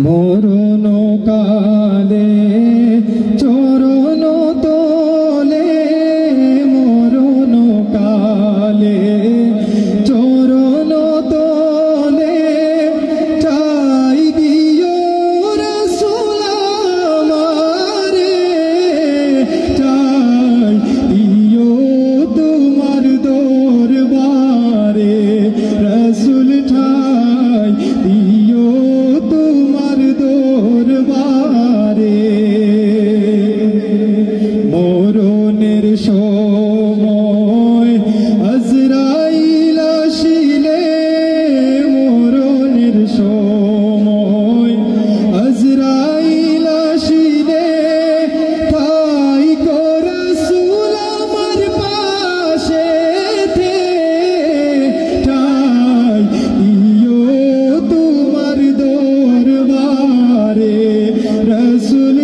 মরণ কালে চরণ তোলে, মরণ কালে চরণ তোলে, চাই দিও রাসূল আমারে, চাই দিও তোমার দরবারে, রাসূল ঠাই দিও তোমার দরবারে। মরণের সময় আজরাইল আসিলে, মরণের সময় আজরাইল আসিলে, তাই গো রাসূল আমার পাশেতে, ঠাই দিও তোমার দরবারে, রাসূল